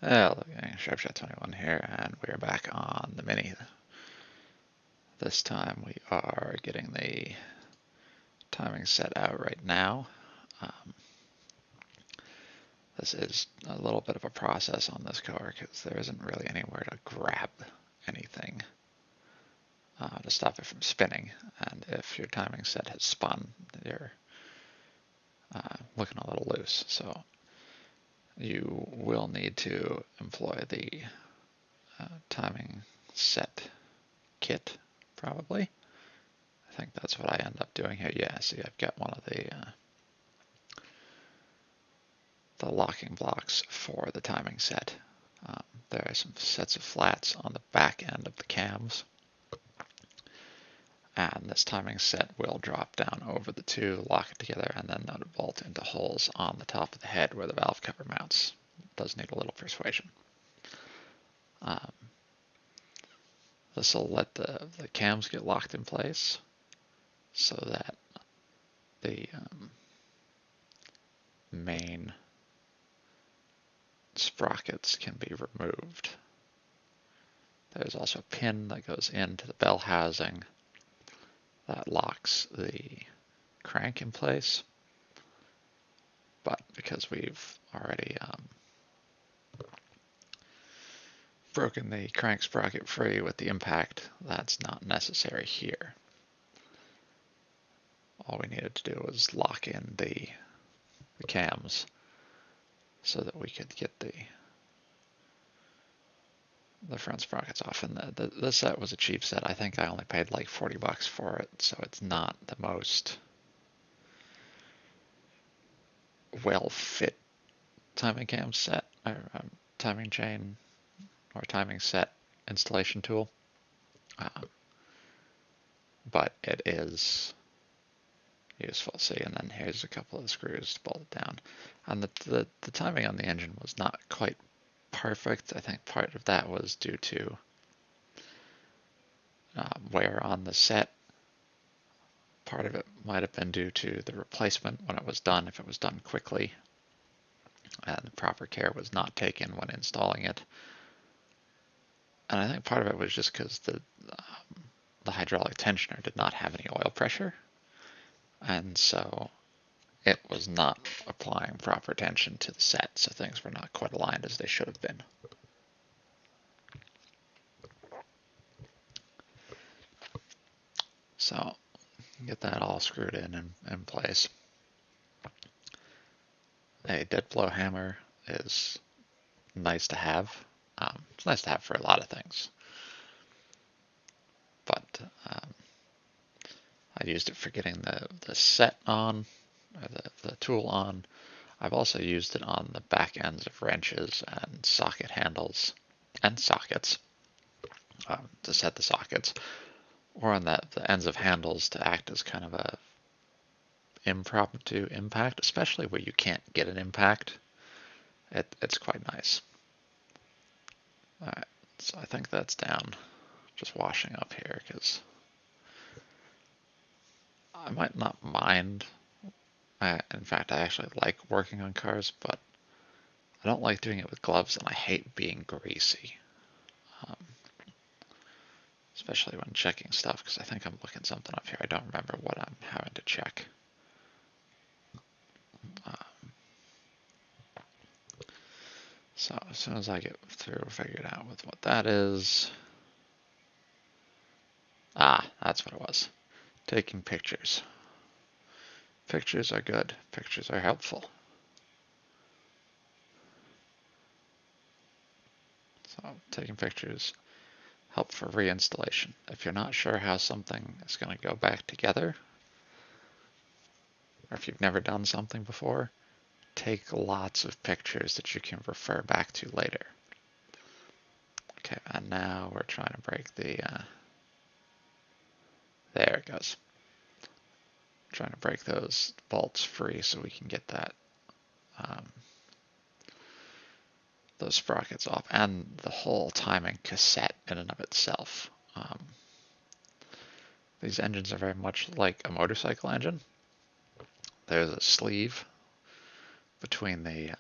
Hello, gang. Sharpshot21 here, and we are back on the Mini. This time we are getting the timing set out right now. This is a little bit of a process on this car because there isn't really anywhere to grab anything to stop it from spinning. And if your timing set has spun, you're looking a little loose. So you will need to employ the timing set kit, probably. I think that's what I end up doing here. Yeah, see, I've got one of the locking blocks for the timing set. There are some sets of flats on the back end of the cams, and this timing set will drop down over the two, lock it together, and then that will bolt into holes on the top of the head where the valve cover mounts. It does need a little persuasion. This will let the cams get locked in place so that the main sprockets can be removed. There's also a pin that goes into the bell housing that locks the crank in place, but because we've already broken the crank sprocket free with the impact, that's not necessary here. All we needed to do was lock in the cams so that we could get the front sprockets off. And this set was a cheap set. I think I only paid like $40 for it, so it's not the most well fit timing cam set, or timing chain, or timing set installation tool. But it is useful. See, and then here's a couple of screws to bolt it down. And the timing on the engine was not quite perfect. I think part of that was due to wear on the set. Part of it might have been due to the replacement when it was done, if it was done quickly, and the proper care was not taken when installing it. And I think part of it was just because the hydraulic tensioner did not have any oil pressure, and so it was not applying proper tension to the set, so things were not quite aligned as they should have been. So get that all screwed in place. A dead blow hammer is nice to have. It's nice to have for a lot of things, but I used it for getting the set on, or the tool on. I've also used it on the back ends of wrenches and socket handles and sockets to set the sockets, or on the ends of handles to act as kind of a impromptu impact, especially where you can't get an impact. It's quite nice. All right, so I think that's down. Just washing up here because I might not mind. In fact, I actually like working on cars, but I don't like doing it with gloves, and I hate being greasy. Especially when checking stuff, because I think I'm looking something up here. I don't remember what I'm having to check. So as soon as I get through figured out with what that is, that's what it was. Taking pictures. Pictures are good. Pictures are helpful. So taking pictures help for reinstallation. If you're not sure how something is going to go back together, or if you've never done something before, take lots of pictures that you can refer back to later. Okay, and now we're trying to break the, there it goes. Trying to break those bolts free so we can get that, those sprockets off, and the whole timing cassette in and of itself. These engines are very much like a motorcycle engine. There's a sleeve between the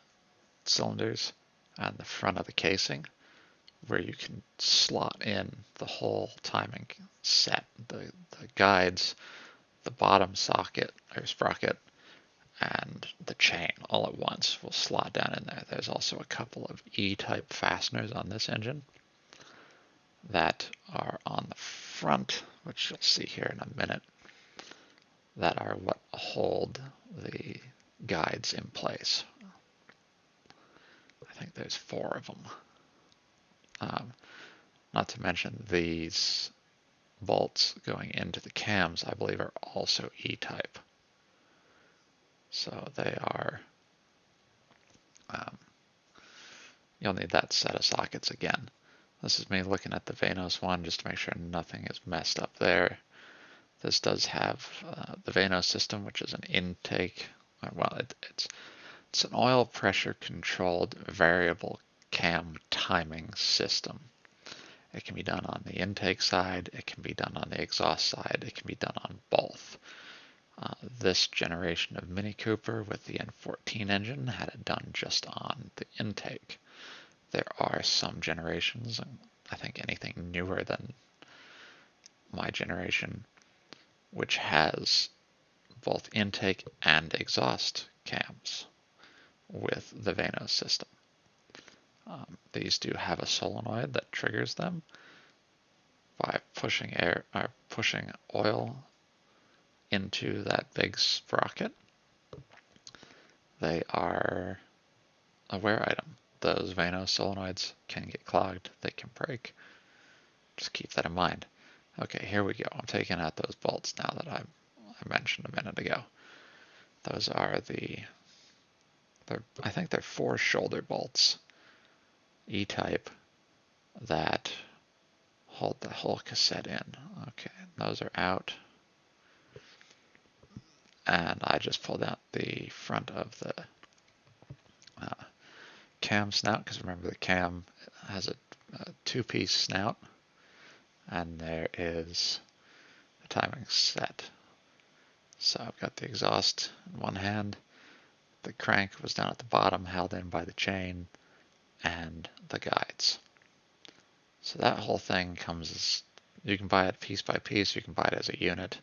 cylinders, and the front of the casing, where you can slot in the whole timing set, the guides, the bottom socket or sprocket, and the chain all at once will slot down in there. There's also a couple of E-type fasteners on this engine that are on the front, which you'll see here in a minute, that are what hold the guides in place. I think there's 4 of them. Not to mention these bolts going into the cams, I believe, are also E-type. So they are, you'll need that set of sockets again. This is me looking at the Vanos one just to make sure nothing is messed up there. This does have the Vanos system, which is an intake, well, it's an oil pressure controlled variable cam timing system. It can be done on the intake side, it can be done on the exhaust side, it can be done on both. This generation of Mini Cooper with the N14 engine had it done just on the intake. There are some generations, I think anything newer than my generation, which has both intake and exhaust cams with the Vanos system. These do have a solenoid that triggers them by pushing oil into that big sprocket. They are a wear item. Those Vanos solenoids can get clogged, they can break. Just keep that in mind. Okay, here we go. I'm taking out those bolts now that I mentioned a minute ago. Those are I think they're 4 shoulder bolts, E-type, that hold the whole cassette in. Okay, those are out. And I just pulled out the front of the cam snout, because remember the cam has a 2-piece snout, and there is a timing set. So I've got the exhaust in one hand, the crank was down at the bottom held in by the chain, and the guides. So that whole thing comes as, you can buy it piece by piece, you can buy it as a unit,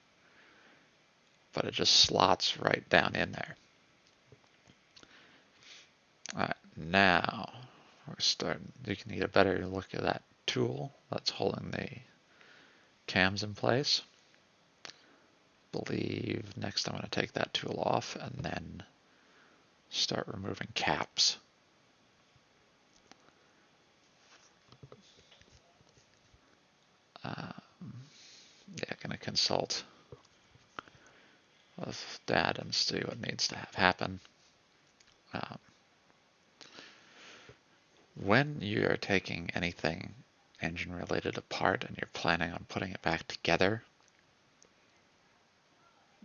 but it just slots right down in there. Alright, now we're starting, you can get a better look at that tool that's holding the cams in place. Believe next I'm going to take that tool off and then start removing caps. Yeah, going to consult with Dad and see what needs to have happen. When you're taking anything engine related apart and you're planning on putting it back together,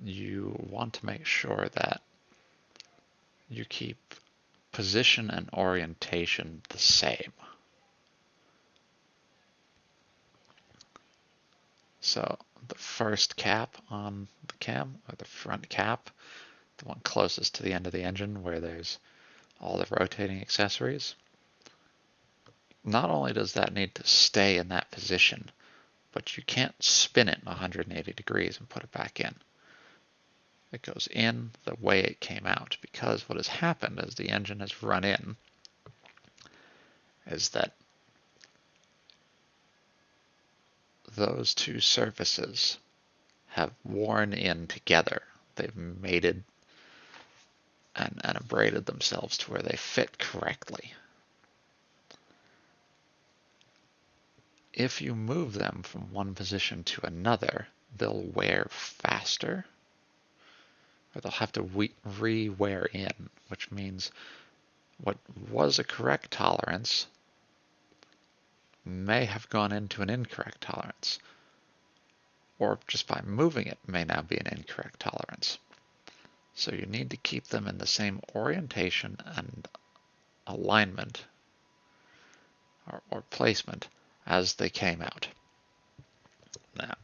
you want to make sure that you keep position and orientation the same. So the first cap on the cam, or the front cap, the one closest to the end of the engine where there's all the rotating accessories, not only does that need to stay in that position, but you can't spin it 180 degrees and put it back in. It goes in the way it came out, because what has happened as the engine has run in is that those two surfaces have worn in together. They've mated and abraded themselves to where they fit correctly. If you move them from one position to another, they'll wear faster, or they'll have to re-wear in, which means what was a correct tolerance may have gone into an incorrect tolerance, or just by moving it may now be an incorrect tolerance. So you need to keep them in the same orientation and alignment or placement as they came out. Now,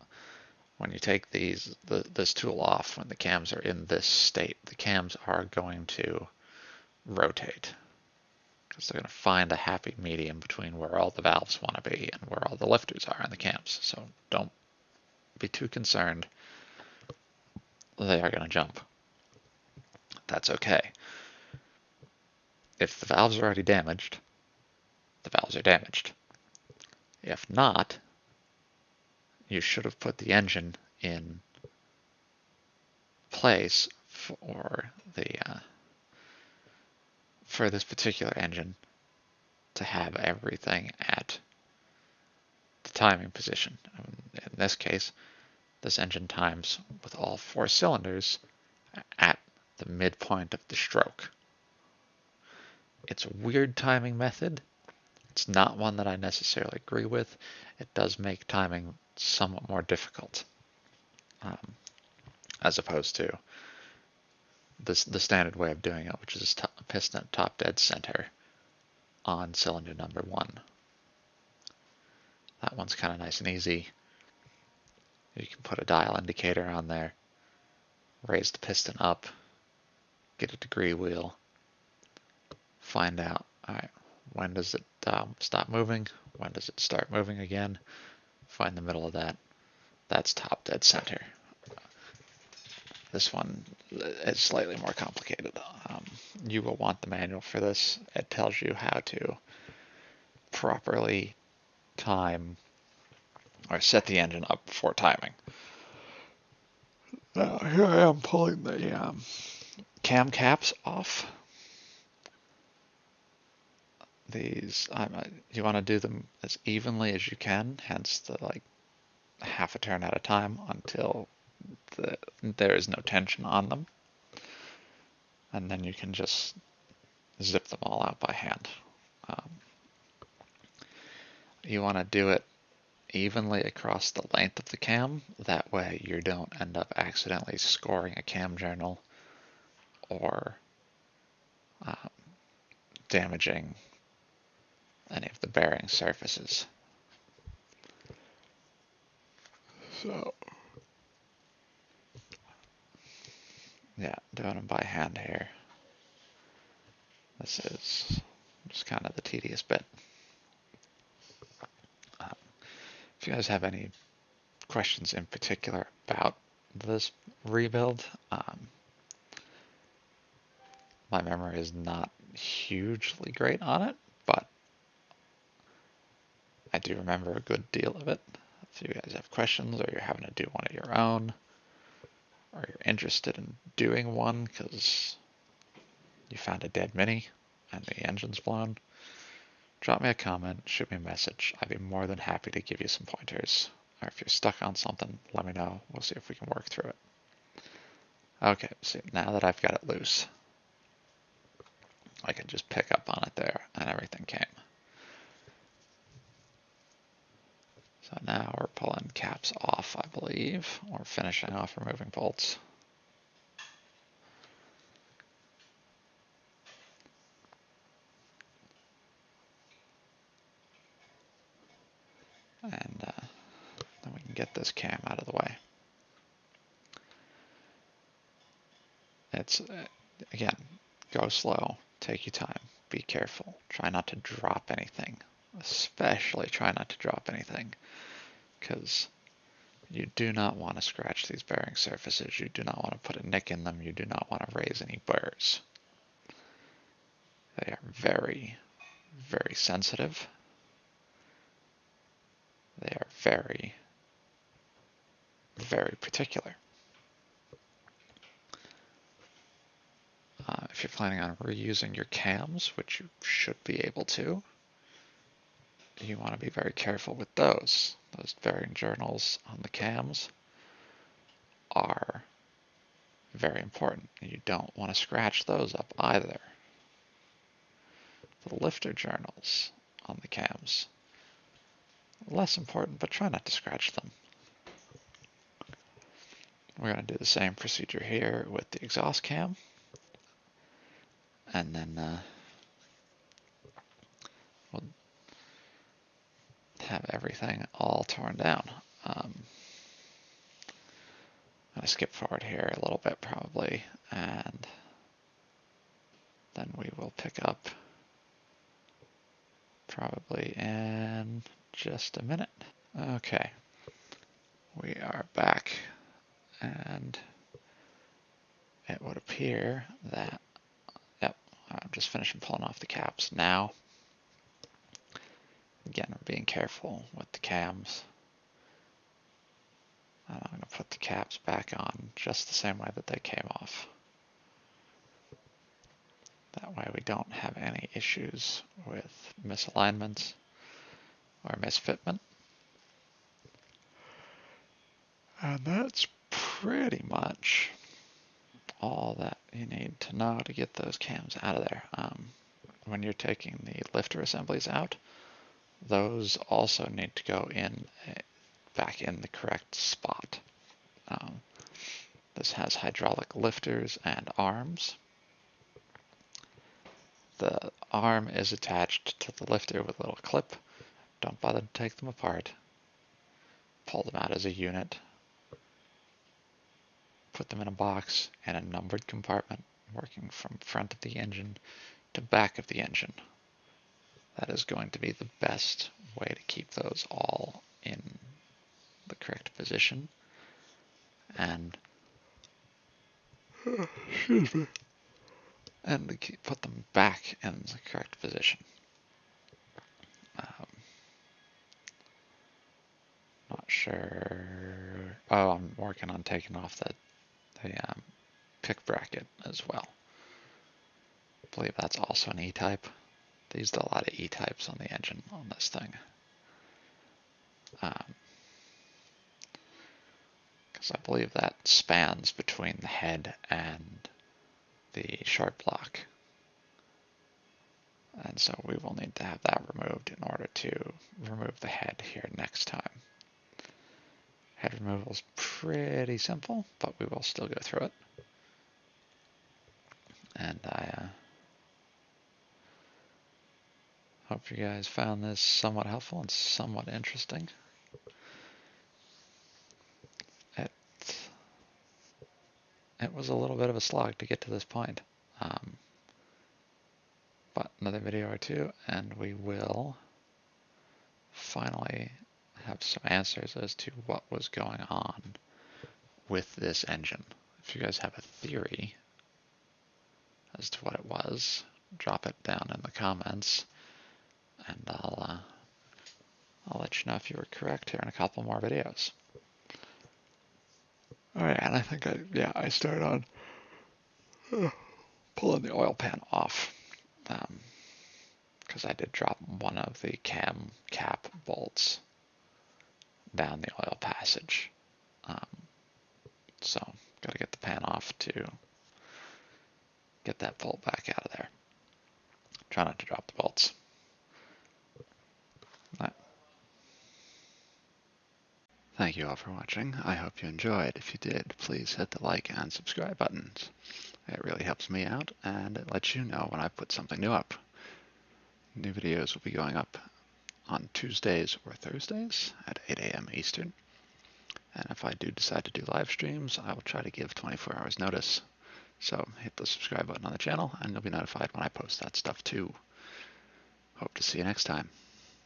when you take this tool off, when the cams are in this state, the cams are going to rotate. because they're going to find a happy medium between where all the valves want to be and where all the lifters are in the cams. So don't be too concerned. They are going to jump. That's okay. If the valves are already damaged, the valves are damaged. If not, you should have put the engine in place for this particular engine to have everything at the timing position. In this case, this engine times with all 4 cylinders at the midpoint of the stroke. It's a weird timing method. It's not one that I necessarily agree with. It does make timing somewhat more difficult, as opposed to the standard way of doing it, which is piston at top dead center on cylinder number 1. That one's kind of nice and easy. You can put a dial indicator on there, raise the piston up, get a degree wheel, find out, all right, when does it stop moving? When does it start moving again? Find the middle of that. That's top dead center. This one is slightly more complicated. You will want the manual for this. It tells you how to properly time or set the engine up for timing. Now here I am pulling the cam caps off. These, you want to do them as evenly as you can, hence the half a turn at a time until there is no tension on them. And then you can just zip them all out by hand. You want to do it evenly across the length of the cam. That way you don't end up accidentally scoring a cam journal or damaging any of the bearing surfaces. So, yeah, doing them by hand here. This is just kind of the tedious bit. If you guys have any questions in particular about this rebuild, my memory is not hugely great on it, but I do remember a good deal of it. If you guys have questions or you're having to do one of your own, or you're interested in doing one because you found a dead Mini and the engine's blown, drop me a comment, shoot me a message. I'd be more than happy to give you some pointers. Or if you're stuck on something, let me know. We'll see if we can work through it. Okay, so now that I've got it loose, I can just pick up on it there and everything came. So now we're pulling caps off, I believe. We're finishing off removing bolts. And then we can get this cam out of the way. It's, again, go slow, take your time, be careful, try not to drop anything, especially try not to drop anything, because you do not want to scratch these bearing surfaces, you do not want to put a nick in them, you do not want to raise any burrs. They are very, very sensitive. They are very, very particular. If you're planning on reusing your cams, which you should be able to, you want to be very careful with those. Those bearing journals on the cams are very important. You don't want to scratch those up either. The lifter journals on the cams, less important, but try not to scratch them. We're going to do the same procedure here with the exhaust cam. And then we'll have everything all torn down. I'm going to skip forward here a little bit probably, and then we will pick up probably in just a minute. Okay, we are back, and it would appear that, yep, I'm just finishing pulling off the caps now. Again, we're being careful with the cams. And I'm going to put the caps back on just the same way that they came off. That way we don't have any issues with misalignments or misfitment. And that's pretty much all that you need to know to get those cams out of there. When you're taking the lifter assemblies out, those also need to go in back in the correct spot. This has hydraulic lifters and arms. The arm is attached to the lifter with a little clip. Don't bother to take them apart. Pull them out as a unit. Put them in a box in a numbered compartment, working from front of the engine to back of the engine. That is going to be the best way to keep those all in the correct position. And excuse me. And to put them back in the correct position. Not sure. Oh, I'm working on taking off the pick bracket as well. I believe that's also an E-type. They used a lot of E-types on the engine on this thing. Because I believe that spans between the head and the short block. And so we will need to have that removed in order to remove the head here next time. Head removal is pretty simple, but we will still go through it. And I hope you guys found this somewhat helpful and somewhat interesting. It was a little bit of a slog to get to this point. But another video or two, and we will finally have some answers as to what was going on with this engine. If you guys have a theory as to what it was, drop it down in the comments, and I'll let you know if you were correct here in a couple more videos. Alright, and I think I started on pulling the oil pan off, because I did drop one of the cam cap bolts down the oil passage. So, gotta get the pan off to get that bolt back out of there. Try not to drop the bolts. Right. Thank you all for watching. I hope you enjoyed. If you did, please hit the like and subscribe buttons. It really helps me out, and it lets you know when I put something new up. New videos will be going up on Tuesdays or Thursdays at 8 a.m. Eastern. And if I do decide to do live streams, I will try to give 24 hours notice. So hit the subscribe button on the channel, and you'll be notified when I post that stuff too. Hope to see you next time.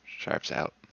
Sharps out.